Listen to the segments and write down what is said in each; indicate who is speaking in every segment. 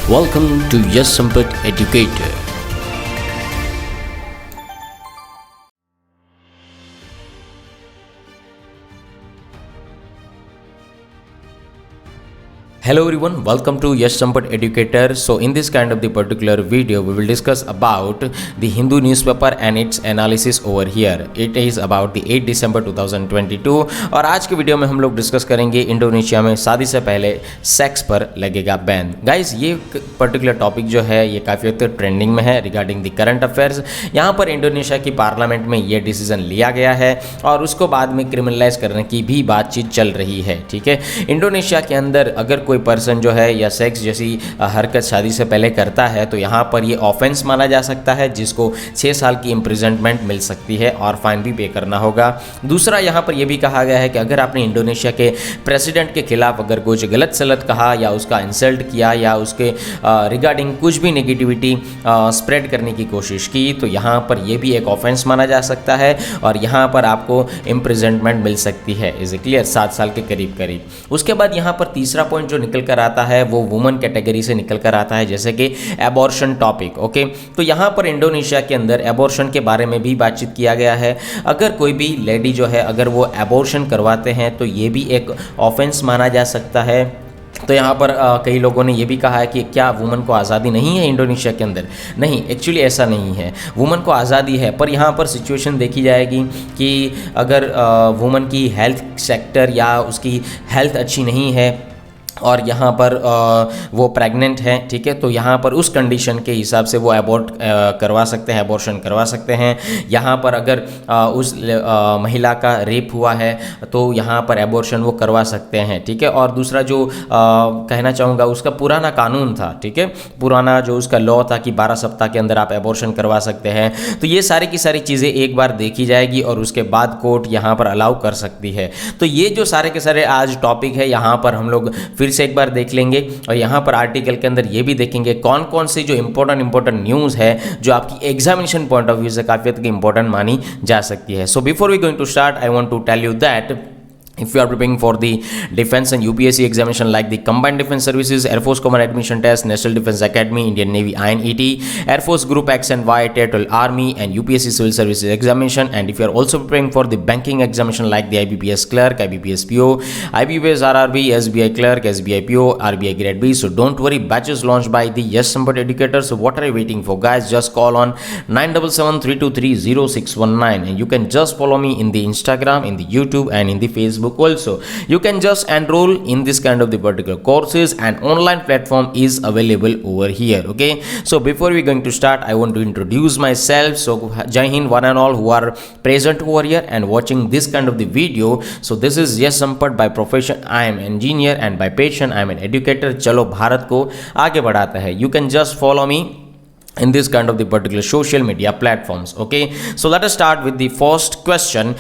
Speaker 1: Welcome to Yes Sampat Educator. Hello everyone, welcome to Yes Sampat Educator. So in this kind of the particular video, we will discuss about the Hindu newspaper and its analysis over here. It is about the 8 December 2022 और आज के video में हम लोग discuss करेंगे Indonesia में शादी से पहले सेक्स पर लगेगा बैन. गाइज ये पर्टिकुलर टॉपिक जो है ये काफ़ी हद तक ट्रेंडिंग में है रिगार्डिंग द करंट अफेयर्स. यहाँ पर इंडोनेशिया की पार्लियामेंट में ये डिसीजन लिया गया है और उसको बाद में क्रिमिनलाइज करने की भी बातचीत चल रही है. ठीक है, इंडोनेशिया के अंदर अगर कोई पर्सन जो है या सेक्स जैसी हरकत शादी से पहले करता है तो यहाँ पर ये ऑफेंस माना जा सकता है जिसको 6 साल की इम्प्रिजनमेंट मिल सकती है और फाइन भी पे करना होगा. दूसरा यहाँ पर यह भी कहा गया है कि अगर आपने इंडोनेशिया के प्रेसिडेंट के खिलाफ अगर कुछ गलत सलत कहा या उसका इंसल्ट किया या उसके रिगार्डिंग कुछ भी नेगेटिविटी स्प्रेड करने की कोशिश की तो यहाँ पर यह भी एक ऑफेंस माना जा सकता है और यहाँ पर आपको इम्प्रिजनमेंट मिल सकती है. Is a clear? 7 साल के करीब करीब. उसके बाद यहाँ पर तीसरा पॉइंट जो निकल कर आता है वो वुमन कैटेगरी से निकल कर आता है जैसे कि एबॉर्शन टॉपिक. ओके, तो यहाँ पर इंडोनेशिया के अंदर एबॉर्शन के बारे में भी बातचीत किया गया है. अगर कोई भी लेडी जो है अगर वो एबॉर्शन करवाते हैं तो ये भी एक ऑफेंस माना जा सकता है. तो यहाँ पर कई लोगों ने ये भी कहा है कि क्या वुमन को आज़ादी नहीं है इंडोनेशिया के अंदर. नहीं, एक्चुअली ऐसा नहीं है. वुमन को आज़ादी है पर यहाँ पर सिचुएशन देखी जाएगी कि अगर वुमन की हेल्थ सेक्टर या उसकी हेल्थ अच्छी नहीं है और यहाँ पर वो प्रेग्नेंट है, ठीक है, तो यहाँ पर उस कंडीशन के हिसाब से वो अबॉर्ट करवा सकते हैं, अबॉर्शन करवा सकते हैं. यहाँ पर अगर उस महिला का रेप हुआ है तो यहाँ पर अबॉर्शन वो करवा सकते हैं. ठीक है, और दूसरा जो कहना चाहूँगा उसका पुराना कानून था, ठीक है, पुराना जो उसका लॉ था कि 12 सप्ताह के अंदर आप अबॉर्शन करवा सकते हैं. तो ये सारी की सारी चीज़ें एक बार देखी जाएगी और उसके बाद कोर्ट यहाँ पर अलाउ कर सकती है. तो ये जो सारे के सारे आज टॉपिक है यहाँ पर हम लोग फिर से एक बार देख लेंगे और यहाँ पर आर्टिकल के अंदर ये भी देखेंगे कौन कौन से जो इंपॉर्टेंट न्यूज़ है जो आपकी एग्जामिनेशन पॉइंट ऑफ व्यू से काफ़ी हद तक इंपॉर्टेंट मानी जा सकती है. So before we going to start I want to tell you that if you are preparing for the defense and UPSC examination like the Combined Defense Services, Air Force Common Admission Test, National Defense Academy, Indian Navy INET, Air Force Group X and Y, Territorial Army and UPSC Civil Services examination, and if you are also preparing for the banking examination like the IBPS Clerk, IBPS PO, IBPS RRB, SBI Clerk, SBI PO, RBI Grade B, so don't worry, batches launched by the Yes Sampat Educator. So what are you waiting for, guys? Just call on 9773230619 and you can just follow me in the Instagram, in the YouTube and in the Facebook. Also you can just enroll in this kind of the particular courses and online platform is available over here. Okay, so before we going to start I want to introduce myself. So Jai Hind one and all who are present over here and watching this kind of the video. So this is Yes Sampat. By profession I am engineer and by passion I am an educator. चलो भारत को आगे बढ़ाता है. You can just follow me in this kind of the particular social media platforms. Okay, so let us start with the first question.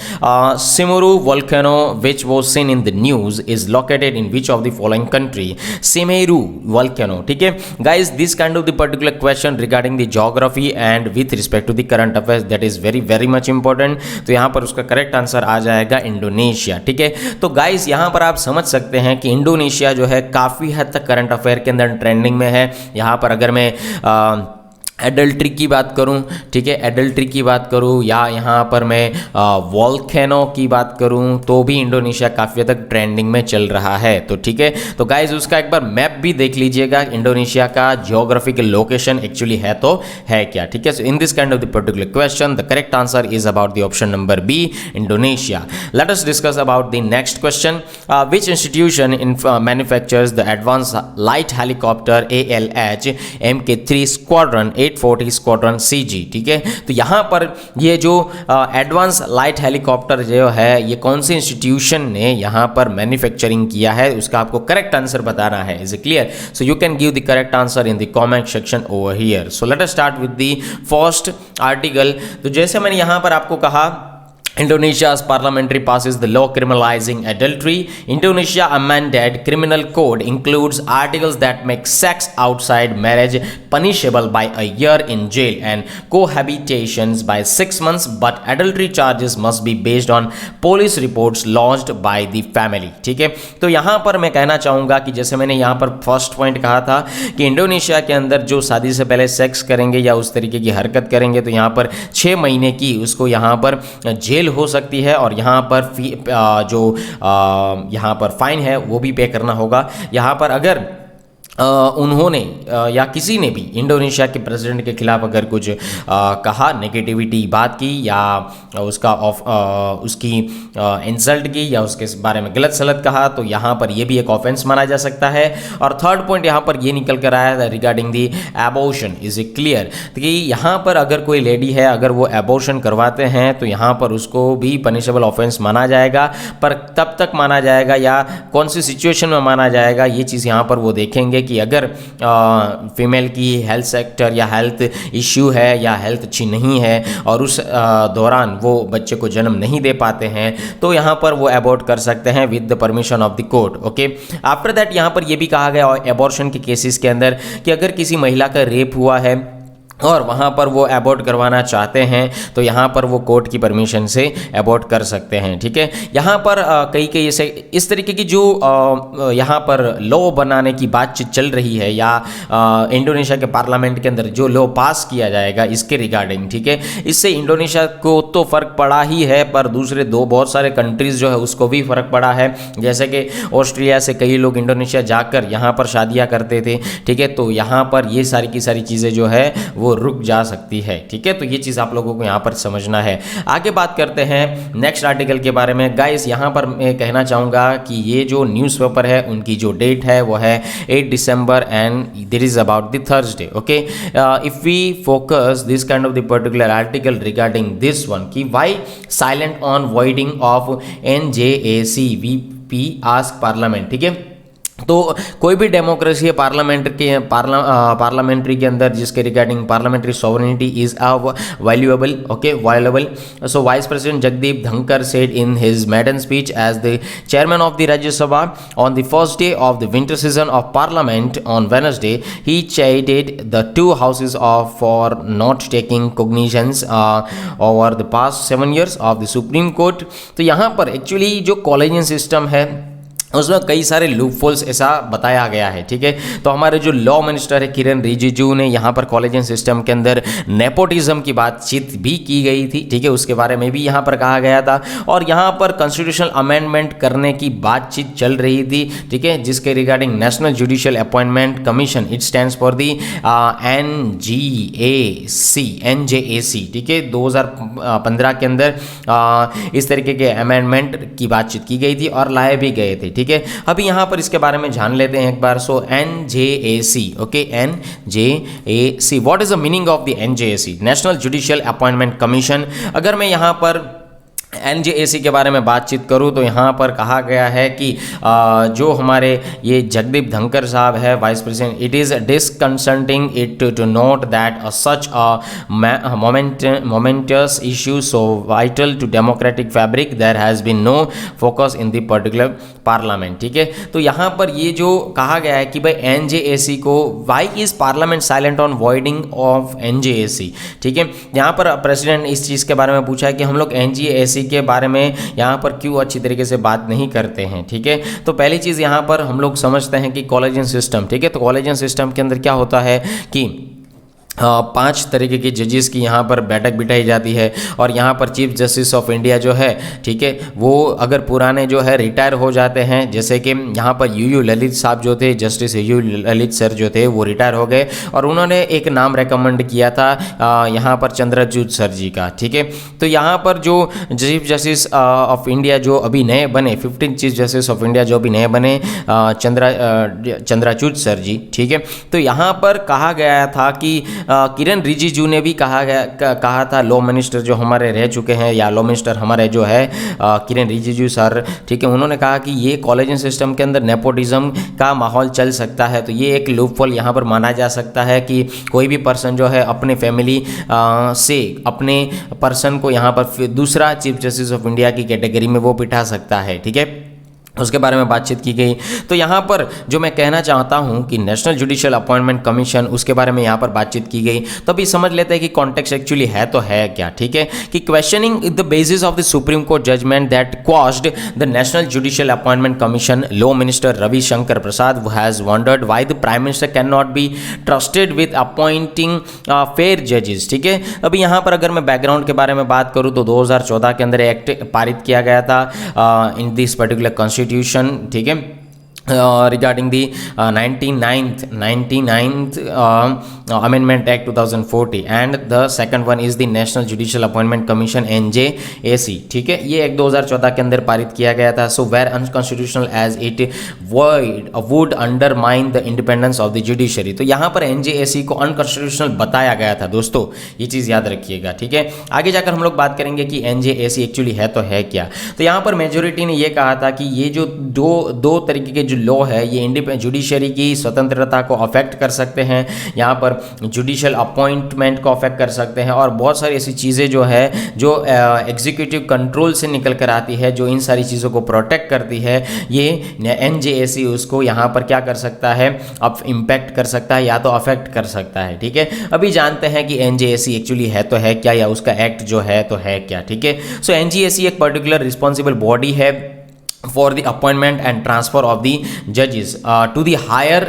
Speaker 1: Semeru volcano which was seen in the news is located in which of the following country? Semeru volcano. ठीक है guys, this kind of the particular question regarding the geography and with respect to the current affairs that is very much important. तो यहाँ पर उसका correct answer आ जाएगा Indonesia. ठीक है, तो गाइज यहाँ पर आप समझ सकते हैं कि इंडोनेशिया जो है काफ़ी हद तक करंट अफेयर के अंदर ट्रेंडिंग में है. यहाँ पर अगर मैं एडल्ट्री की बात करूं, ठीक है, एडल्ट्री की बात करूं या यहाँ पर मैं वॉल्केनो की बात करूं तो भी इंडोनेशिया काफ़ी हद तक ट्रेंडिंग में चल रहा है. तो ठीक है, तो गाइज उसका एक बार मैप भी देख लीजिएगा इंडोनेशिया का जियोग्राफिकल लोकेशन एक्चुअली है तो है क्या. ठीक है, so in this kind of the particular question the correct answer is about the option number B, Indonesia. Let us discuss about the next question. Which institution in manufactures the advance light helicopter ALH MK3 squadron 840 squadron CG. ठीक है, तो यहाँ पर ये जो advance light helicopter जो है ये कौन से इंस्टीट्यूशन ने यहाँ पर मैन्युफैक्चरिंग किया है उसका आपको करेक्ट आंसर बताना है. Is it clear? So you can give the correct answer in the comment section over here. So let us start with the first article. तो जैसे मैंने यहाँ पर आपको कहा Indonesia's parliamentary passes the law criminalizing adultery. Indonesia amended criminal code includes articles that make sex outside marriage punishable by a year in jail and cohabitations by 6 months, but adultery charges must be based on police reports lodged by the family. ठीक है, तो यहाँ पर मैं कहना चाहूँगा कि जैसे मैंने यहाँ पर फर्स्ट पॉइंट कहा था कि इंडोनेशिया के अंदर जो शादी से पहले सेक्स करेंगे या उस तरीके की हरकत करेंगे तो यहाँ पर 6 महीने की उसको यहाँ पर जेल हो सकती है और यहाँ पर यहाँ पर फाइन है वो भी पे करना होगा। यहाँ पर अगर उन्होंने या किसी ने भी इंडोनेशिया के प्रेसिडेंट के खिलाफ अगर कुछ कहा, नेगेटिविटी बात की या उसकी इंसल्ट की या उसके बारे में गलत सलत कहा तो यहाँ पर ये भी एक ऑफेंस माना जा सकता है। और थर्ड पॉइंट यहाँ पर ये निकल कर आया था regarding the abortion is it clear कि यहाँ पर अगर कोई लेडी है अगर वो एबॉर्शन करवाते हैं तो यहाँ पर उसको भी पनिशेबल ऑफेंस माना जाएगा, पर तब तक माना जाएगा या कौन सी सिचुएशन में माना जाएगा ये चीज़ यहाँ पर वो देखेंगे कि अगर फीमेल की हेल्थ सेक्टर या हेल्थ इश्यू है या हेल्थ अच्छी नहीं है और उस दौरान वो बच्चे को जन्म नहीं दे पाते हैं तो यहाँ पर वो अबॉर्ट कर सकते हैं with the permission of the court. Okay, after that यहाँ पर ये भी कहा गया एबॉर्शन के केसेस के अंदर कि अगर किसी महिला का रेप हुआ है और वहाँ पर वो अबॉर्ट करवाना चाहते हैं तो यहाँ पर वो कोर्ट की परमिशन से अबॉर्ट कर सकते हैं। ठीक है, यहाँ पर कई ऐसे इस तरीके की जो यहाँ पर लॉ बनाने की बातचीत चल रही है या इंडोनेशिया के पार्लियामेंट के अंदर जो लॉ पास किया जाएगा इसके रिगार्डिंग, ठीक है, इससे इंडोनेशिया को तो फ़र्क पड़ा ही है पर दूसरे बहुत सारे कंट्रीज़ जो है उसको भी फ़र्क पड़ा है। जैसे कि ऑस्ट्रेलिया से कई लोग इंडोनेशिया जाकर यहाँ पर शादियाँ करते थे। ठीक है, तो यहाँ पर ये सारी की सारी चीज़ें जो है वो रुक जा सकती है। ठीक है, तो ये चीज़ आप लोगों को यहाँ पर समझना है। आगे बात करते हैं नेक्स्ट आर्टिकल के बारे में। गाइस यहाँ पर मैं कहना चाहूँगा कि ये जो न्यूज़पेपर है उनकी जो डेट है वो है 8 December and this is about the Thursday. Okay, if we focus this kind of the particular article regarding this one कि why silent on voiding of NJAC VP ask parliament. ठीक है, तो कोई भी डेमोक्रेसी है पार्लियामेंट्री के अंदर जिसके regarding parliamentary sovereignty is valuable. Okay, violable. So vice president Jagdeep Dhankhar said in his maiden speech as the chairman of the Rajya Sabha on the first day of the winter session of parliament on Wednesday he chided the two houses for not taking cognizance over the past 7 years of the Supreme Court। तो यहाँ पर actually जो collegian system है उसमें कई सारे loopholes ऐसा बताया गया है। ठीक है, तो हमारे जो लॉ मिनिस्टर है किरण रिजिजू ने यहाँ पर कॉलेजियन सिस्टम के अंदर नेपोटिज्म की बातचीत भी की गई थी। ठीक है, उसके बारे में भी यहाँ पर कहा गया था और यहाँ पर कॉन्स्टिट्यूशनल अमेंडमेंट करने की बातचीत चल रही थी। ठीक है, जिसके regarding national judicial appointment commission it stands for the NJAC। ठीक है, 2015 के अंदर इस तरीके के अमेंडमेंट की बातचीत की गई थी और लाए भी गए थे। ठीक है, अभी यहाँ पर इसके बारे में जान लेते हैं एक बार। सो NJAC, okay, NJAC, what is the meaning of the NJAC? National judicial appointment commission. अगर मैं यहाँ पर NJAC के बारे में बातचीत करूँ तो यहाँ पर कहा गया है कि जो हमारे ये जगदीप धनखड़ साहब है vice president, it is disconcerting it to note that such momentous issue so vital to democratic fabric there has been no focus in the particular parliament. ठीक है, तो यहाँ पर ये जो कहा गया है कि भाई NJAC को why is parliament silent on voiding of NJAC। ठीक है, यहाँ पर प्रेसिडेंट इस चीज़ के बारे में पूछा है कि हम लोग NJAC के बारे में यहाँ पर क्यों अच्छी तरीके से बात नहीं करते हैं। ठीक है, तो पहली चीज़ यहाँ पर हम लोग समझते हैं कि कॉलेजियन सिस्टम। ठीक है, तो कॉलेजियन सिस्टम के अंदर क्या होता है कि 5 तरीके की जजेस की यहाँ पर बैठक बिठाई जाती है और यहाँ पर चीफ जस्टिस ऑफ इंडिया जो है, ठीक है, वो अगर पुराने जो है रिटायर हो जाते हैं, जैसे कि यहाँ पर UU ललित साहब जो थे, जस्टिस UU ललित सर जो थे वो रिटायर हो गए और उन्होंने एक नाम रेकमेंड किया था यहाँ पर चंद्रचूड़ सर जी का। ठीक है, तो यहाँ पर जो चीफ जस्टिस ऑफ इंडिया जो अभी नए बने, 15 चीफ जस्टिस ऑफ इंडिया जो अभी नए बने, चंद्रचूड़ सर जी। ठीक है, तो यहाँ पर कहा गया था कि किरण रिजिजू ने भी कहा था, लॉ मिनिस्टर जो हमारे रह चुके हैं या लॉ मिनिस्टर हमारे जो है किरण रिजिजू सर, ठीक है, उन्होंने कहा कि ये कॉलेज सिस्टम के अंदर नेपोटिज्म का माहौल चल सकता है। तो ये एक लूपहोल यहाँ पर माना जा सकता है कि कोई भी पर्सन जो है अपने फैमिली से अपने पर्सन को यहाँ पर दूसरा चीफ जस्टिस ऑफ इंडिया की कैटेगरी में वो बिठा सकता है, ठीक है, उसके बारे में बातचीत की गई। तो यहाँ पर जो मैं कहना चाहता हूँ कि नेशनल जुडिशियल अपॉइंटमेंट कमीशन, उसके बारे में यहाँ पर बातचीत की गई। तो अभी समझ लेते हैं कि कॉन्टेक्स्ट एक्चुअली है तो है क्या, ठीक है, कि questioning the basis of the supreme court judgment that quashed the national judicial appointment commission, law minister Ravishankar Prasad has wondered why the prime minister can not be trusted with appointing fair जजेस, ठीक है। अभी यहाँ पर अगर मैं बैकग्राउंड के बारे में बात करूँ तो 2014 के अंदर एक्ट पारित किया गया था इन दिस पर्टिकुलर कॉन्स्टिट्यूशन, ठीक है, regarding the 99th Amendment Act 2040 and the second one is the National Judicial Appointment Commission NJAC, ठीक है, ये एक्ट 2014 के अंदर पारित किया गया था। So were unconstitutional as it would undermine the independence of the judiciary। तो यहाँ पर NJAC को अनकॉन्स्टिट्यूशनल बताया गया था दोस्तों, ये चीज़ याद रखिएगा, ठीक है। आगे जाकर हम लोग बात करेंगे कि NJAC एक्चुअली है तो है क्या। तो यहाँ पर मेजोरिटी ने ये कहा था कि ये जो दो तरीके के लॉ है ये जुडिशरी की स्वतंत्रता को अफेक्ट कर सकते हैं, यहाँ पर जुडिशियल अपॉइंटमेंट को अफेक्ट कर सकते हैं, और बहुत सारी ऐसी चीज़ें जो है जो एग्जीक्यूटिव कंट्रोल से निकल कर आती है, जो इन सारी चीज़ों को प्रोटेक्ट करती है, ये NJAC उसको यहाँ पर क्या कर सकता है, अब इम्पैक्ट कर सकता है या तो अफेक्ट कर सकता है, ठीक है। अभी जानते हैं कि NJAC एक्चुअली है तो है क्या, या उसका एक्ट जो है तो है क्या, ठीक है। सो NJAC एक पर्टिकुलर रिस्पॉन्सिबल बॉडी है for the appointment and transfer of the judges to the higher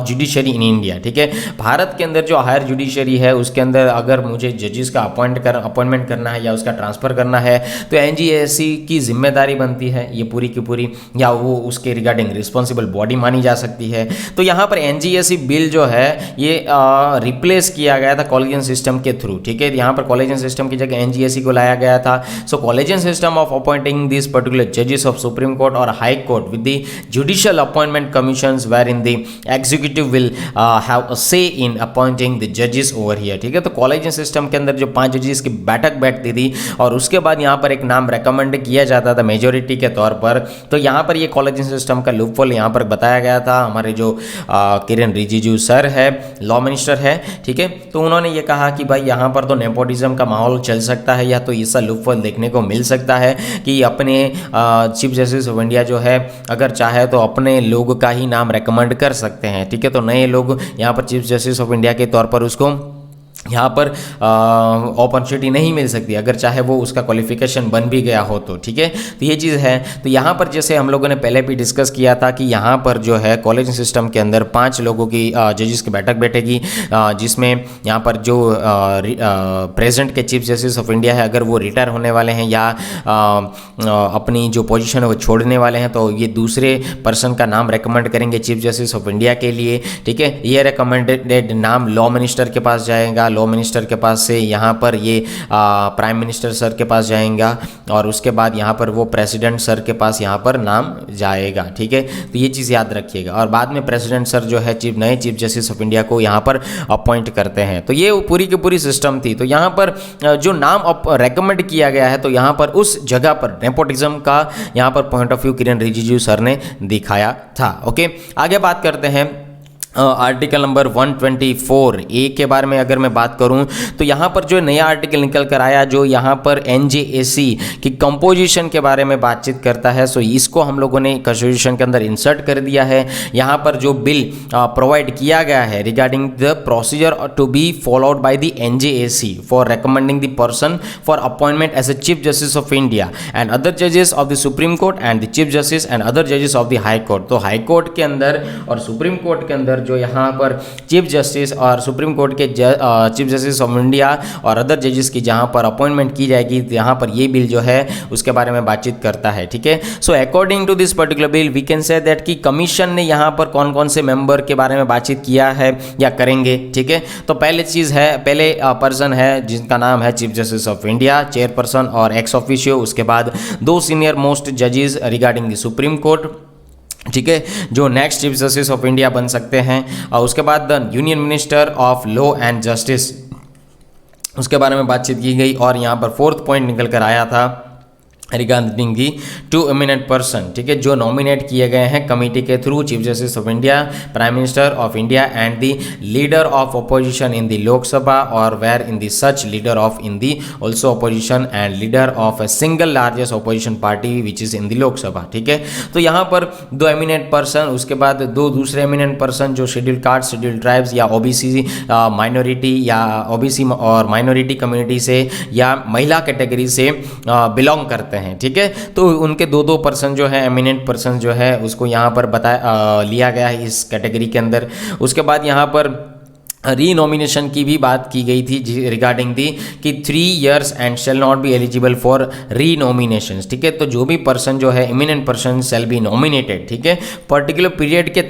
Speaker 1: judiciary in India, ठीक है। भारत के अंदर जो हायर जुडिशरी है उसके अंदर अगर मुझे जजेस का अपॉइंटमेंट करना है या उसका ट्रांसफ़र करना है तो NJAC की जिम्मेदारी बनती है ये पूरी की पूरी, या वो उसके रिगार्डिंग रिस्पॉन्सिबल बॉडी मानी जा सकती है। तो यहाँ पर NJAC बिल जो है ये रिप्लेस किया गया था कॉलेजियन सिस्टम के थ्रू, ठीक है। यहाँ पर कॉलेजियन सिस्टम की जगह NJAC को लाया गया था। So collegium system of appointing this particular जजेस ऑफ सुप्रीम कोर्ट और high court with the judicial appointment commissions where in the executive will have a say in appointing the जजेस over here, ठीक है। तो कॉलेजियन सिस्टम के अंदर जो 5 जजेस की बैठक बैठती थी और उसके बाद यहाँ पर एक नाम रेकमेंड किया जाता था मेजोरिटी के तौर पर। तो यहाँ पर ये कॉलेजियन सिस्टम का लूपहोल यहाँ पर बताया गया था। हमारे जो किरण रिजिजू सर है, लॉ मिनिस्टर है, ठीक है, तो उन्होंने ये कहा कि भाई यहाँ पर तो नेपोटिज्म का माहौल चल सकता है, या तो ऐसा लूपहोल देखने को मिल सकता है कि अपने चीफ जस्टिस ऑफ इंडिया जो है अगर चाहे तो अपने लोग का ही नाम रेकमेंड कर सकते हैं, ठीक है। तो नए लोग यहाँ पर चीफ जस्टिस ऑफ इंडिया के तौर पर उसको यहाँ पर अपॉर्चुनिटी नहीं मिल सकती अगर चाहे वो उसका क्वालिफिकेशन बन भी गया हो तो, ठीक है। तो ये चीज़ है। तो यहाँ पर जैसे हम लोगों ने पहले भी डिस्कस किया था कि यहाँ पर जो है कॉलेज सिस्टम के अंदर 5 लोगों की जजेस की बैठक बैठेगी, जिसमें यहाँ पर जो प्रेजेंट के चीफ जस्टिस ऑफ इंडिया है अगर वो रिटायर होने वाले हैं या अपनी जो पोजीशन है वो छोड़ने वाले हैं तो ये दूसरे पर्सन का नाम रेकमेंड करेंगे चीफ जस्टिस ऑफ इंडिया के लिए, ठीक है। ये रेकमेंडेड नाम लॉ मिनिस्टर के पास जाएगा, लॉ मिनिस्टर के पास से यहाँ पर ये प्राइम मिनिस्टर सर के पास जाएगा और उसके बाद यहाँ पर वो प्रेसिडेंट सर के पास यहाँ पर नाम जाएगा, ठीक है। तो ये चीज़ याद रखिएगा। और बाद में प्रेसिडेंट सर जो है नए चीफ जस्टिस ऑफ इंडिया को यहाँ पर अपॉइंट करते हैं। तो ये पूरी की पूरी सिस्टम थी। तो यहाँ पर जो नाम रेकमेंड किया गया है तो यहाँ पर उस जगह पर नेपोटिज्म का यहाँ पर point of view Kiran Rijiju sir ने दिखाया था। ओके, आगे बात करते हैं आर्टिकल नंबर 124A के बारे में अगर मैं बात करूं तो यहाँ पर जो नया आर्टिकल निकल कर आया जो यहाँ पर NJAC की कंपोजिशन के बारे में बातचीत करता है। सो इसको हम लोगों ने कॉन्स्टिट्यूशन के अंदर इंसर्ट कर दिया है। यहाँ पर जो बिल प्रोवाइड किया गया है regarding the procedure to be followed by the NJAC for recommending the person for appointment as a chief justice of India and other जजेस of the supreme court and the chief justice and other जजेस of the high court. तो high court के अंदर और supreme court के अंदर जो यहाँ पर चीफ जस्टिस और सुप्रीम कोर्ट के चीफ जस्टिस ऑफ इंडिया और अदर जजेस की जहाँ पर अपॉइंटमेंट की जाएगी तो यहाँ पर ये बिल जो है उसके बारे में बातचीत करता है, ठीक है। So according to this particular bill we can say that कि कमीशन ने यहाँ पर कौन कौन से मेंबर के बारे में बातचीत किया है या करेंगे, ठीक है। तो पहले चीज़ है, पहले पर्सन है जिनका नाम है chief justice of India, chairperson और एक्स ऑफिशियो। उसके बाद 2 सीनियर मोस्ट जजेस रिगार्डिंग द सुप्रीम कोर्ट ठीक है, जो next chief justice of India बन सकते हैं। और उसके बाद the union minister of law and justice, उसके बारे में बातचीत की गई। और यहाँ पर फोर्थ पॉइंट निकल कर आया था regarding the two eminent person, ठीक है, जो नॉमिनेट किए गए हैं कमेटी के through, chief justice of India, prime minister of India and the leader of opposition in the Lok Sabha और where in the such leader of in the also opposition and leader of a single largest opposition party which is in the Lok Sabha. ठीक है, तो यहाँ पर दो eminent person, उसके बाद दो दूसरे एमिनेंट पर्सन जो शेड्यूल कास्ट, शेड्यूल ट्राइब्स या ओबीसी माइनॉरिटी या ओबीसी और माइनॉरिटी कम्युनिटी से या महिला कैटेगरी से बिलोंग करते हैं। ठीक है, तो उनके दो पर्सन जो है एमिनेंट पर्सन जो है उसको यहाँ पर बताया लिया गया है इस कैटेगरी के अंदर। उसके बाद यहाँ पर रीनॉमिनेशन की भी बात की गई थी रिगार्डिंग दी कि 3 years and shall not be eligible for renomination. ठीक है, तो जो भी पर्सन जो है eminent person shall be nominated, ठीक है, पर्टिकुलर पीरियड के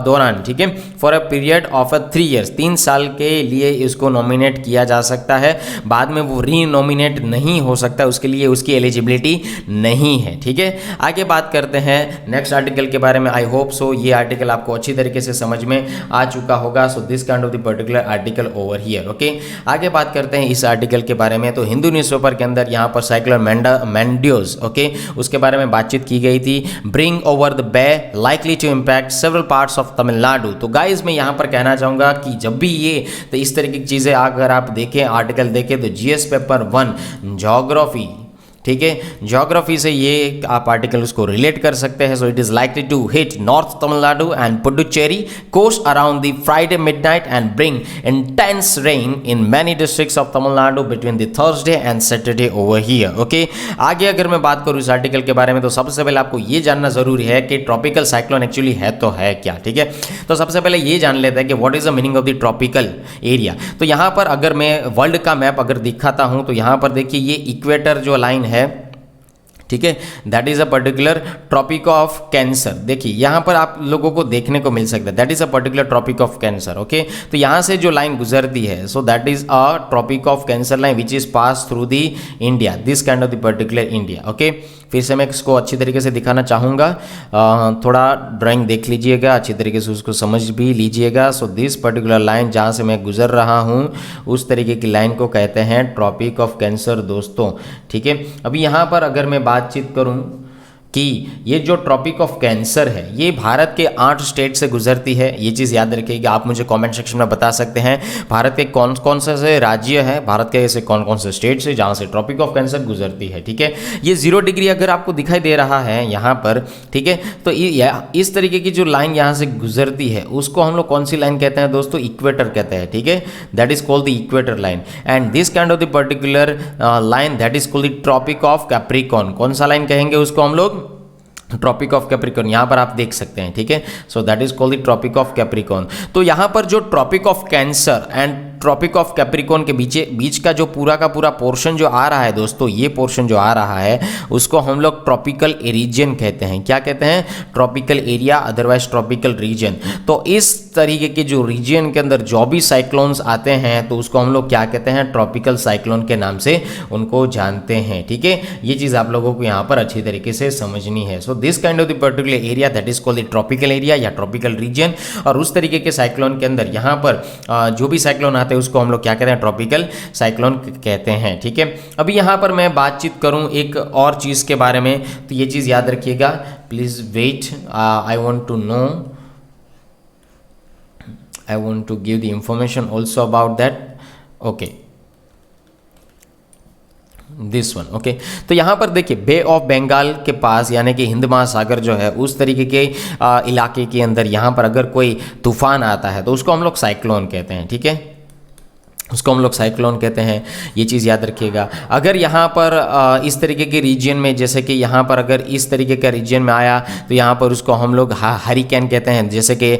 Speaker 1: दौरान, ठीक है, for a period of 3 years, 3 साल के लिए इसको नॉमिनेट किया जा सकता है। बाद में वो रीनॉमिनेट नहीं हो सकता, उसके लिए उसकी एलिजिबिलिटी नहीं है। ठीक है, आगे बात करते हैं नेक्स्ट आर्टिकल के बारे में। आई होप सो ये आर्टिकल आपको अच्छी तरीके से समझ में आ चुका होगा। So this kind of the particular article over here. Okay, आगे बात करते हैं इस आर्टिकल के बारे में। तो हिंदू न्यूज़पेपर के अंदर यहाँ पर साइक्लोन मैंडियोज, ओके, उसके बारे में बातचीत की गई थी। Bring over the bay likely to impact several parts of Tamil Nadu. तो गाइज मैं यहाँ पर कहना चाहूँगा कि जब भी ये तो इस तरीके की चीज़ें अगर आप देखें, आर्टिकल देखें, तो जीएस पेपर 1 ज्योग्राफी, ठीक है, ज्योग्राफी से ये आप आर्टिकल उसको रिलेट कर सकते हैं। So it is likely to hit north Tamil Nadu and Puducherry coast around the Friday midnight and bring intense rain in many districts of Tamil Nadu between the Thursday and Saturday over here. Okay, आगे अगर मैं बात करूँ इस आर्टिकल के बारे में तो सबसे पहले आपको ये जानना जरूरी है कि ट्रॉपिकल साइक्लोन एक्चुअली है तो है क्या। ठीक है, तो सबसे पहले ये जान लेते हैं कि what is the meaning of the tropical area. तो यहाँ पर अगर मैं वर्ल्ड का मैप अगर दिखाता हूँ तो यहाँ पर देखिए ये इक्वेटर जो लाइन है, ठीक है, that is a particular Tropic of Cancer. देखिए यहाँ पर आप लोगों को देखने को मिल सकता है, that is a particular Tropic of Cancer. Okay, तो यहाँ से जो लाइन गुजरती है, so that is a Tropic of Cancer line which is pass through the India, this kind of the particular India. Okay, फिर से मैं इसको अच्छी तरीके से दिखाना चाहूँगा, थोड़ा ड्राइंग देख लीजिएगा, अच्छी तरीके से उसको समझ भी लीजिएगा। सो दिस पर्टिकुलर लाइन जहाँ से मैं गुजर रहा हूँ उस तरीके की लाइन को कहते हैं ट्रॉपिक ऑफ कैंसर दोस्तों। ठीक है, अभी यहाँ पर अगर मैं बातचीत करूँ कि ये जो ट्रॉपिक ऑफ कैंसर है ये भारत के 8 स्टेट से गुजरती है। ये चीज़ याद रखिएगा, आप मुझे कमेंट सेक्शन में बता सकते हैं भारत के कौन कौन से राज्य हैं, भारत के ऐसे कौन कौन से स्टेट से जहाँ से ट्रॉपिक ऑफ कैंसर गुजरती है। ठीक है, ये 0 डिग्री अगर आपको दिखाई दे रहा है यहाँ पर, ठीक है, तो इस तरीके की जो लाइन यहाँ से गुजरती है उसको हम लोग कौन सी लाइन कहते हैं दोस्तों? इक्वेटर कहते हैं। ठीक है, that is called the equator line and this kind of the particular line that is called the Tropic of Capricorn. कौन सा लाइन कहेंगे उसको हम लोग? ट्रॉपिक ऑफ कैप्रिकॉर्न, यहाँ पर आप देख सकते हैं। ठीक है, so that is called the Tropic of Capricorn. तो यहाँ पर जो Tropic of Cancer and Tropic of Capricorn के बीच का जो पूरा का पूरा पोर्शन जो आ रहा है दोस्तों, ये पोर्शन जो आ रहा है उसको हम लोग ट्रॉपिकल रीजन कहते हैं। क्या कहते हैं? Tropical area, otherwise tropical region. तो इस तरीके के जो रीजन के अंदर जो भी साइक्लोन्स आते हैं तो उसको हम लोग क्या कहते हैं? ट्रॉपिकल साइक्लोन के नाम से उनको जानते हैं। ठीक है, ये चीज़ आप लोगों को यहाँ पर अच्छी तरीके से समझनी है। So this kind of the particular area that is called the tropical area या ट्रॉपिकल रीजन। और उस तरीके के साइक्लोन के अंदर यहाँ पर जो भी साइक्लोन आते हैं उसको हम लोग क्या कहते हैं? ट्रॉपिकल साइक्लोन कहते हैं। ठीक है, अभी यहाँ पर मैं बातचीत करूँ एक और चीज़ के बारे में, तो ये चीज़ याद रखिएगा, please wait, I want to know, I want to give the information also about that. Okay, this one. Okay, तो यहाँ पर देखिए बे ऑफ बंगाल के पास यानी कि हिंद महासागर जो है उस तरीके के इलाके के अंदर यहाँ पर अगर कोई तूफान आता है तो उसको हम लोग साइक्लोन कहते हैं। ठीक है, उसको हम लोग साइक्लोन कहते हैं, ये चीज़ याद रखिएगा। अगर यहाँ पर इस तरीके के रीजन में, जैसे कि यहाँ पर अगर इस तरीके का रीजन में आया तो यहाँ पर उसको हम लोग हरिकेन कहते हैं। जैसे कि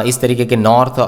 Speaker 1: इस तरीके के north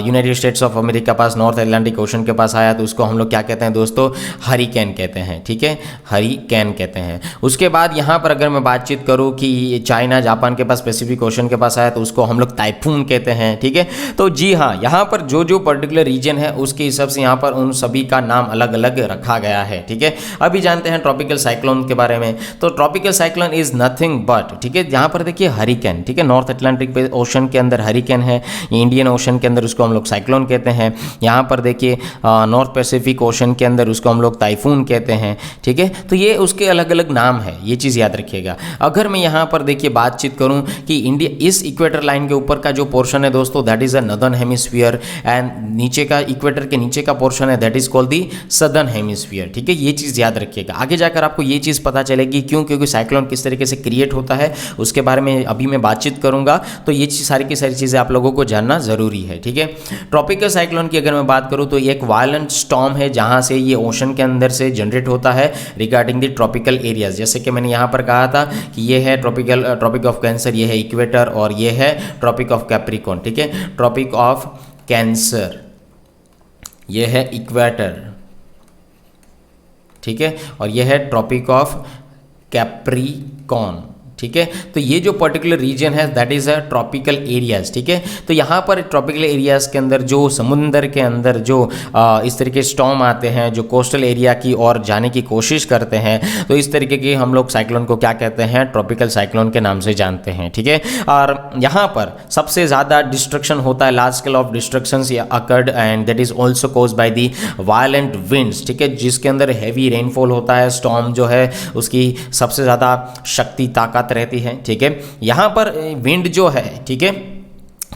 Speaker 1: United states of America pass, north Atlantic ocean के पास आया तो उसको हम लोग क्या कहते हैं दोस्तों? हरिकेन कहते हैं। ठीक है, हरिकेन कहते हैं। उसके बाद यहाँ पर अगर मैं बातचीत करूँ कि चाइना जापान के पास पैसिफिक ओशन के पास आया तो उसको हम लोग टाइफून कहते हैं। ठीक है, तो जी हाँ, यहाँ पर जो जो पर्टिकुलर रीजन है उसके हिसाब से यहाँ पर उन सभी का नाम अलग अलग रखा गया है। ठीक है, अभी जानते हैं ट्रॉपिकल साइक्लोन के बारे में। तो tropical cyclone is nothing but, ठीक है, यहाँ पर देखिए हरिकेन, ठीक है, नॉर्थ अटलांटिक ओशन के अंदर हरिकेन है, इंडियन ओशन के अंदर उसको हम लोग साइक्लोन कहते हैं। यहाँ पर देखिए नॉर्थ पैसिफिक ओशन के अंदर उसको हम लोग टाइफून कहते हैं। ठीक है, तो ये उसके अलग अलग नाम है, ये चीज़ याद रखिएगा। अगर मैं यहाँ पर देखिए बातचीत करूँ कि इंडिया इस इक्वेटर लाइन के ऊपर का जो पोर्शन है दोस्तों, that is a northern hemisphere, and नीचे का इक्वेटर के नीचे का पोर्शन है that is called the southern hemisphere. ठीक है, ये चीज़ याद रखिएगा, आगे जाकर आपको ये चीज़ पता चलेगी क्यों, क्योंकि साइक्लोन किस तरीके से क्रिएट होता है उसके बारे में अभी मैं बातचीत करूंगा। तो ये सारी की सारी चीज़ें आप लोगों को जानना ज़रूरी है। ठीक है, ट्रॉपिकल साइक्लोन की अगर मैं बात करूं तो ये एक वायलेंट स्टॉर्म है जहां से ये ओशन के अंदर से जनरेट होता है रिगार्डिंग द ट्रॉपिकल एरियाज। जैसे कि मैंने यहाँ पर कहा था कि ये है ट्रॉपिक ऑफ कैंसर, ये है इक्वेटर, और ये है ट्रॉपिक ऑफ कैप्रिकॉर्न। ठीक है, ट्रॉपिक ऑफ कैंसर, ये है इक्वेटर, ठीक है, और ये है ट्रॉपिक ऑफ कैप्रिकॉर्न। ठीक है, तो ये जो पर्टिकुलर रीजन है that is a tropical areas. ठीक है, तो यहाँ पर ट्रॉपिकल एरियाज के अंदर जो समुंदर के अंदर जो इस तरीके स्टॉर्म आते हैं जो कोस्टल एरिया की ओर जाने की कोशिश करते हैं, तो इस तरीके के हम लोग साइक्लोन को क्या कहते हैं, ट्रॉपिकल साइक्लोन के नाम से जानते हैं। ठीक है, और यहाँ पर सबसे ज़्यादा डिस्ट्रक्शन होता है, large scale of destructions occurred and that is also cause by the violent winds. ठीक है, जिसके अंदर हैवी रेनफॉल होता है, स्टॉर्म जो है उसकी सबसे ज़्यादा शक्ति ताकत रहती है। ठीक है, यहाँ पर विंड जो है, ठीक है,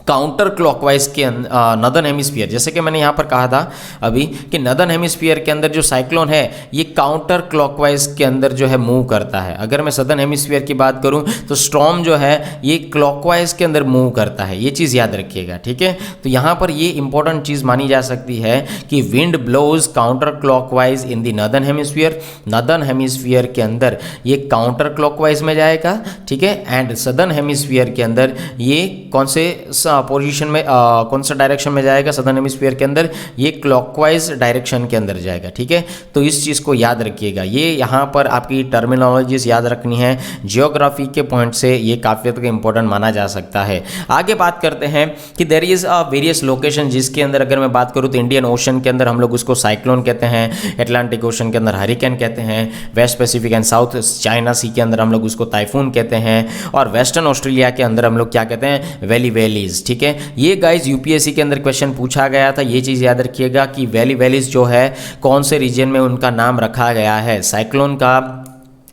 Speaker 1: काउंटर क्लॉकवाइज के नॉर्दर्न हेमिस्फीयर, जैसे कि मैंने यहाँ पर कहा था अभी कि नॉर्दर्न हेमिस्फीयर के अंदर जो साइक्लोन है ये काउंटर क्लॉकवाइज के अंदर जो है मूव करता है। अगर मैं सदर्न हेमिस्फीयर की बात करूँ तो स्टॉर्म जो है ये क्लॉकवाइज के अंदर मूव करता है, ये चीज़ याद रखिएगा। ठीक है, तो यहाँ पर ये इंपॉर्टेंट चीज़ मानी जा सकती है कि wind blows counter clockwise in the northern hemisphere. Northern hemisphere के अंदर ये काउंटर क्लॉकवाइज में जाएगा। ठीक है, एंड सदर्न हेमिस्फीयर के अंदर ये कौन से पोजीशन में कौन सा डायरेक्शन में जाएगा, सदर्न हेमिस्फीयर के अंदर ये क्लॉकवाइज डायरेक्शन के अंदर जाएगा। ठीक है, तो इस चीज़ को याद रखिएगा, ये यहाँ पर आपकी टर्मिनोलॉजीज याद रखनी है, जियोग्राफी के पॉइंट से ये काफ़ी हद तक इंपॉर्टेंट माना जा सकता है। आगे बात करते हैं कि देयर इज वेरियस लोकेशन, जिसके अंदर अगर मैं बात करूँ तो इंडियन ओशन के अंदर हम लोग उसको साइक्लोन कहते हैं, अटलांटिक ओशन के अंदर हरिकेन कहते हैं, west pacific and south China sea के अंदर हम लोग उसको टाइफून कहते हैं, और वेस्टर्न ऑस्ट्रेलिया के अंदर हम लोग क्या कहते हैं, वैलीज। ठीक है, ये गाइज यूपीएससी के अंदर क्वेश्चन पूछा गया था, ये चीज़ याद रखिएगा कि वैलीज जो है कौन से रीजन में उनका नाम रखा गया है। साइक्लोन का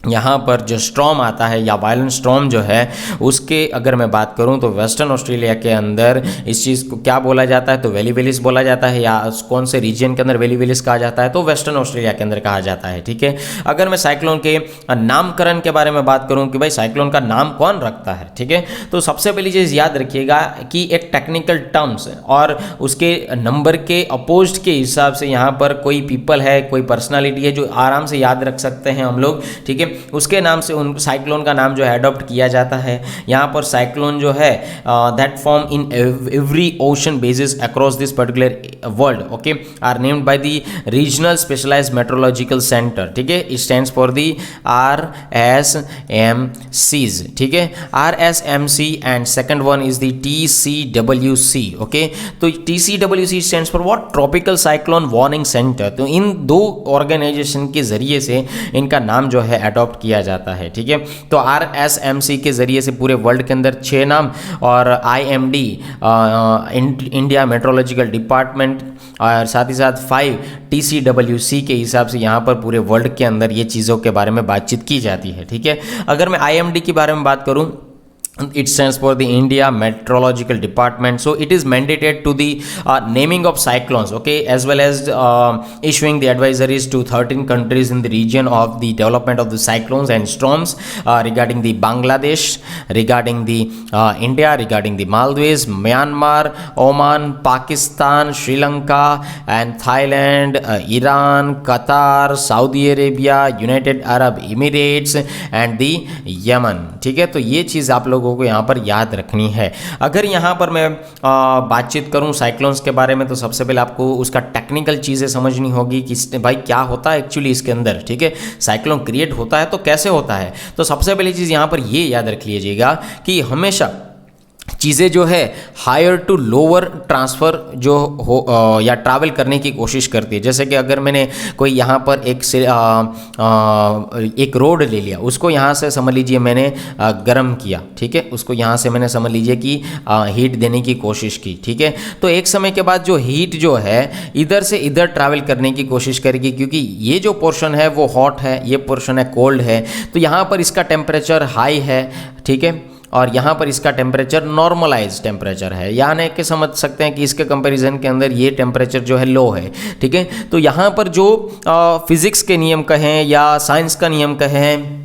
Speaker 1: यहाँ पर जो स्टॉर्म आता है या वायलेंट स्टॉर्म जो है उसके अगर मैं बात करूँ तो वेस्टर्न ऑस्ट्रेलिया के अंदर इस चीज़ को क्या बोला जाता है, तो वैलीज बोला जाता है, या कौन से रीजन के अंदर वैलीज कहा जाता है, तो वेस्टर्न ऑस्ट्रेलिया के अंदर कहा जाता है। ठीक है, अगर मैं साइक्लोन के नामकरण के बारे में बात करूँ कि भाई साइक्लोन का नाम कौन रखता है, ठीक है, तो सबसे पहली चीज़ याद रखिएगा कि एक टेक्निकल टर्म्स और उसके नंबर के अपोज्ड के हिसाब से यहाँ पर कोई पीपल है, कोई पर्सनालिटी है जो आराम से याद रख सकते हैं हम लोग। ठीक है, उसके नाम से उन साइक्लोन का नाम जो है अडॉप्ट किया जाता है। यहाँ पर साइक्लोन जो है that form in every ocean basis across this particular world, okay, are named by the regional specialised meteorological centre. ठीक है, it stands for the RSMCs। ठीक है, RSMC and second one is the TCWC। Okay, तो TCWC stands for what, tropical cyclone warning centre. तो इन दो organisation के जरिए से इनका नाम जो है अडॉप्ट किया जाता है। ठीक है, तो RSMC के जरिए से पूरे वर्ल्ड के अंदर 6 नाम, और IMD इंडिया मेट्रोलॉजिकल डिपार्टमेंट, और साथ ही साथ 5 TCWC के हिसाब से यहाँ पर पूरे वर्ल्ड के अंदर ये चीज़ों के बारे में बातचीत की जाती है। ठीक है, अगर मैं IMD के बारे में बात करूँ, it stands for the India Meteorological Department. So it is mandated to the naming of cyclones, okay, as well as issuing the advisories to 13 countries in the region of the development of the cyclones and storms, regarding the Bangladesh, regarding the India, regarding the Maldives, Myanmar, Oman, Pakistan, Sri Lanka and Thailand, Iran, Qatar, Saudi Arabia, United Arab Emirates and the Yemen. ठीक है, तो ये चीज़ आप लोगों को यहाँ पर याद रखनी है। अगर यहाँ पर मैं बातचीत करूँ साइक्लोन्स के बारे में, तो सबसे पहले आपको उसका टेक्निकल चीज़ें समझनी होगी कि भाई क्या होता है एक्चुअली इसके अंदर। ठीक है, साइक्लोन क्रिएट होता है तो कैसे होता है। तो सबसे पहली चीज़ यहाँ पर ये याद रख लीजिएगा कि हमेशा चीज़ें जो है हायर टू लोअर ट्रांसफ़र जो हो या ट्रैवल करने की कोशिश करती है। जैसे कि अगर मैंने कोई यहाँ पर एक रोड ले लिया, उसको यहाँ से समझ लीजिए मैंने गर्म किया, ठीक है, उसको यहाँ से मैंने समझ लीजिए कि हीट देने की कोशिश की, ठीक है। तो एक समय के बाद जो हीट जो है इधर से इधर ट्रैवल करने की कोशिश करेगी, क्योंकि ये जो पोर्शन है वो हॉट है, ये पोर्शन है कोल्ड है। तो यहाँ पर इसका टेम्परेचर हाई है, ठीक है, और यहाँ पर इसका टेम्परेचर नॉर्मलाइज टेम्परेचर है, यानी कि समझ सकते हैं कि इसके कंपैरिजन के अंदर ये टेम्परेचर जो है लो है, ठीक है। तो यहाँ पर जो फिज़िक्स के नियम कहें या साइंस का नियम कहें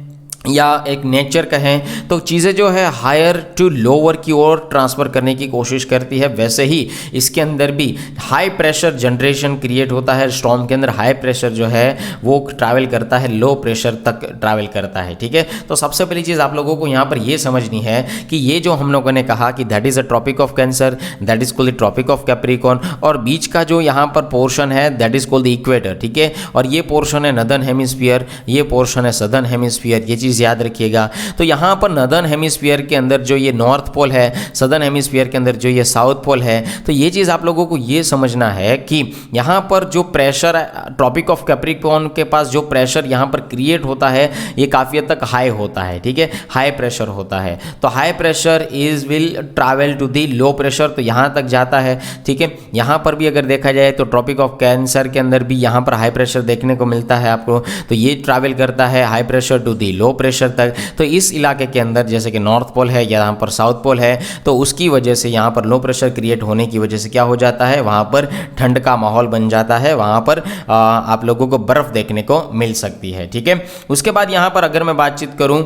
Speaker 1: या एक नेचर कहें, तो चीज़ें जो है हायर टू लोअर की ओर ट्रांसफ़र करने की कोशिश करती है। वैसे ही इसके अंदर भी हाई प्रेशर जनरेशन क्रिएट होता है। स्टॉर्म के अंदर हाई प्रेशर जो है वो ट्रैवल करता है, लो प्रेशर तक ट्रैवल करता है, ठीक है। तो सबसे पहली चीज़ आप लोगों को यहाँ पर ये समझनी है कि ये जो हम लोगों ने कहा कि that is a Tropic of Cancer, that is called the Tropic of Capricorn, और बीच का जो यहाँ पर पोर्शन है that is called the equator, ठीक है। और ये पोर्शन है नदर्न हेमिस्फीयर, ये पोर्शन है सदर्न हेमिस्फीयर, ये चीज़ याद रखिएगा। तो यहाँ पर नदर्न हेमिस्फीयर के अंदर जो ये नॉर्थ पोल है, सदर्न हेमिस्फीयर के अंदर जो ये साउथ पोल है, तो ये चीज़ आप लोगों को ये समझना है कि यहाँ पर जो प्रेशर ट्रॉपिक ऑफ कैप्रिकॉर्न के पास जो प्रेशर यहाँ पर क्रिएट होता है ये काफ़ी हद तक हाई होता है, ठीक है, हाई प्रेशर होता है। तो high pressure is will travel to the low pressure, तो यहाँ तक जाता है, ठीक है। यहाँ पर भी अगर देखा जाए तो ट्रॉपिक ऑफ कैंसर के अंदर भी यहाँ पर हाई प्रेशर देखने को मिलता है आपको, तो ये ट्रैवल करता है high pressure to the low pressure तक। तो इस इलाके के अंदर जैसे कि नॉर्थ पोल है या यहाँ पर साउथ पोल है, तो उसकी वजह से यहाँ पर लो प्रेशर क्रिएट होने की वजह से क्या हो जाता है, वहाँ पर ठंड का माहौल बन जाता है, वहाँ पर आप लोगों को बर्फ़ देखने को मिल सकती है, ठीक है। उसके बाद यहाँ पर अगर मैं बातचीत करूँ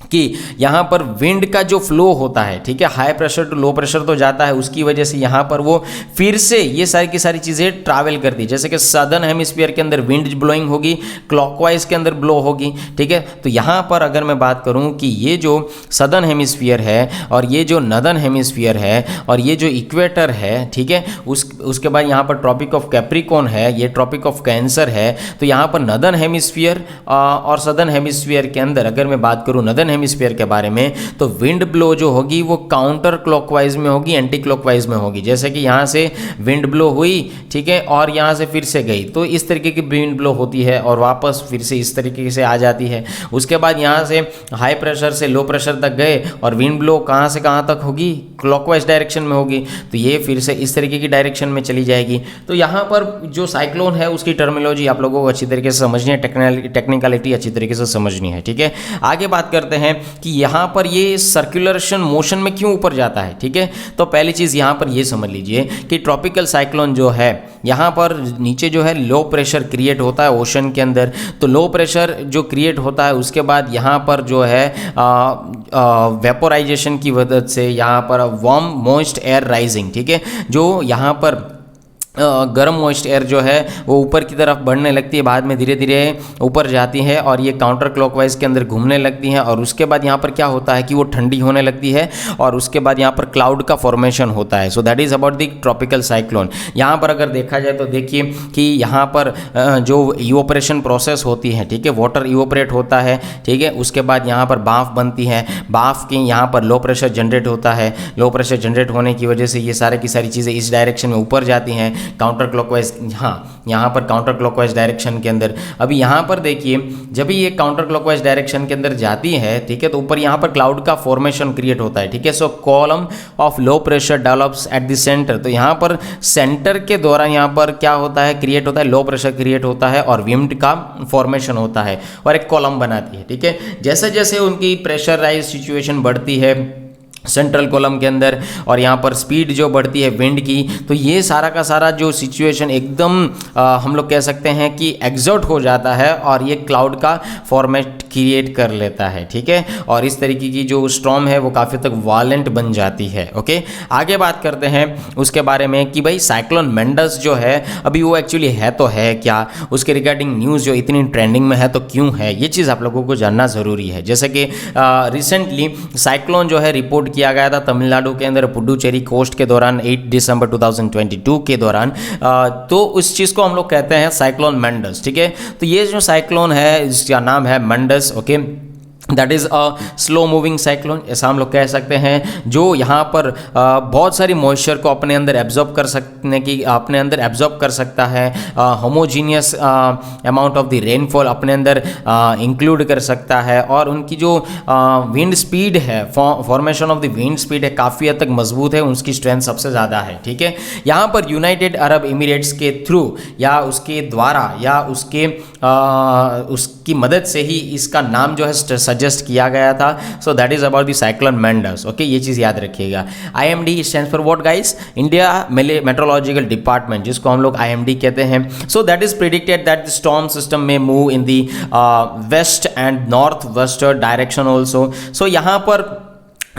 Speaker 1: कि यहाँ पर विंड का जो फ्लो होता है, ठीक है, high pressure to low pressure तो जाता है, उसकी वजह से यहाँ पर वो फिर से ये सारी की सारी चीज़ें ट्रैवल करती है। जैसे कि सदर्न हेमिस्फीयर के अंदर विंड ब्लोइंग होगी, क्लॉकवाइज के अंदर ब्लो होगी, ठीक है। तो यहाँ पर अगर मैं बात करूँ कि ये जो सदर्न हेमिस्फीयर है और ये जो नदर्न हेमिस्फीयर है और ये जो इक्वेटर है, ठीक है, उसके बाद यहाँ पर ट्रॉपिक ऑफ कैप्रिकॉर्न है, ये ट्रॉपिक ऑफ कैंसर है। तो यहाँ पर नदर्न हेमिस्फीयर और सदर्न हेमिस्फीयर के अंदर अगर मैं बात करूँ नदर्न हेमिस्फीयर के बारे में, तो विंड ब्लो जो होगी वो काउंटर क्लॉकवाइज में होगी, एंटी क्लॉकवाइज में होगी। जैसे कि यहाँ से विंड ब्लो हुई, ठीक है, और यहाँ से फिर से गई, तो इस तरीके की विंड ब्लो होती है और वापस फिर से इस तरीके से आ जाती है। उसके बाद यहाँ से हाई प्रेशर से लो प्रेशर तक गए और विंड ब्लो कहाँ से कहाँ तक होगी, क्लॉकवाइज डायरेक्शन में होगी, तो ये फिर से इस तरीके की डायरेक्शन में चली जाएगी। तो यहाँ पर जो साइक्लोन है उसकी टर्मिनोलॉजी आप लोगों को अच्छी तरीके से समझनी है, टेक्निकलिटी अच्छी तरीके से समझनी है, ठीक है। आगे बात करते हैं कि यहाँ पर ये सर्कुलेशन मोशन में क्यों ऊपर जाता है, ठीक है। तो पहली चीज़ यहाँ पर ये समझ लीजिए कि ट्रॉपिकल साइक्लोन जो है यहाँ पर नीचे जो है लो प्रेशर क्रिएट होता है ओशन के अंदर। तो लो प्रेशर जो क्रिएट होता है उसके बाद यहाँ पर जो है वेपोराइजेशन की वजह से यहाँ पर वार्म मॉइस्ट एयर राइजिंग, ठीक है, जो यहाँ पर गर्म मॉइस्ट एयर जो है वो ऊपर की तरफ बढ़ने लगती है, बाद में धीरे धीरे ऊपर जाती है और ये काउंटर क्लॉकवाइज के अंदर घूमने लगती हैं। और उसके बाद यहाँ पर क्या होता है कि वो ठंडी होने लगती है और उसके बाद यहाँ पर क्लाउड का फॉर्मेशन होता है। So that is about the tropical cyclone. यहाँ पर अगर देखा जाए तो देखिए कि यहाँ पर जो इवोपरेशन प्रोसेस होती है, ठीक है, वाटर इवोपरेट होता है, ठीक है, उसके बाद यहाँ पर भाप बनती है, भाप के यहाँ पर लो प्रेशर जनरेट होता है, लो प्रेशर जनरेट होने की वजह से ये सारे की सारी चीज़ें इस डायरेक्शन में ऊपर जाती हैं काउंटर क्लॉकवाइज, हाँ, यहाँ पर काउंटर क्लॉकवाइज डायरेक्शन के अंदर। अभी यहाँ पर देखिए जब भी ये काउंटर क्लॉकवाइज डायरेक्शन के अंदर जाती है, ठीक है, तो ऊपर यहाँ पर क्लाउड का फॉर्मेशन क्रिएट होता है, ठीक है। सो column of low pressure develops at the centre. तो यहाँ पर सेंटर के दौरान यहाँ पर क्या होता है, क्रिएट होता है, लो प्रेशर क्रिएट होता है और विंड का फॉर्मेशन होता है और एक कॉलम बनाती है, ठीक है। जैसे जैसे उनकी प्रेशराइज सिचुएशन बढ़ती है सेंट्रल कॉलम के अंदर और यहाँ पर स्पीड जो बढ़ती है विंड की, तो ये सारा का सारा जो सिचुएशन एकदम हम लोग कह सकते हैं कि एग्जॉट हो जाता है और ये क्लाउड का फॉर्मेट क्रिएट कर लेता है, ठीक है। और इस तरीके की जो स्टॉर्म है वो काफ़ी तक वायलेंट बन जाती है। ओके, आगे बात करते हैं उसके बारे में कि भाई साइक्लोन मेंडस जो है अभी वो एक्चुअली है तो है क्या, उसके रिगार्डिंग न्यूज़ जो इतनी ट्रेंडिंग में है तो क्यों है, ये चीज़ आप लोगों को जानना ज़रूरी है। जैसे कि रिसेंटली साइक्लोन जो है रिपोर्ट किया गया था तमिलनाडु के अंदर पुडुचेरी कोस्ट के दौरान 8 दिसंबर 2022 के दौरान। तो उस चीज़ को हम लोग कहते हैं साइक्लोन मेंडस, ठीक है। तो ये जो साइक्लोन है इसका नाम है Mendes, okay. That is a slow moving cyclone, ऐसा हम लोग कह सकते हैं, जो यहाँ पर बहुत सारी मॉइस्चर को अपने अंदर एब्जॉर्ब कर सकता है, homogeneous amount of the rainfall अपने अंदर इंक्लूड कर सकता है, और उनकी जो विंड स्पीड है, formation of the wind speed है, काफ़ी हद तक मजबूत है, उसकी स्ट्रेंथ सबसे ज़्यादा है। ठीक है, यहाँ पर यूनाइटेड अरब एमिरेट्स के थ्रू या उसके द्वारा या उसकी मदद से ही इसका नाम जो है सजेस्ट किया गया था। So that is about the cyclone Mandous. Okay, ये चीज़ याद रखिएगा। IMD stands for what guys? India meteorological department, जिसको हम लोग IMD कहते हैं। So that is predicted that the storm system may move in the west and north western direction also. So यहाँ पर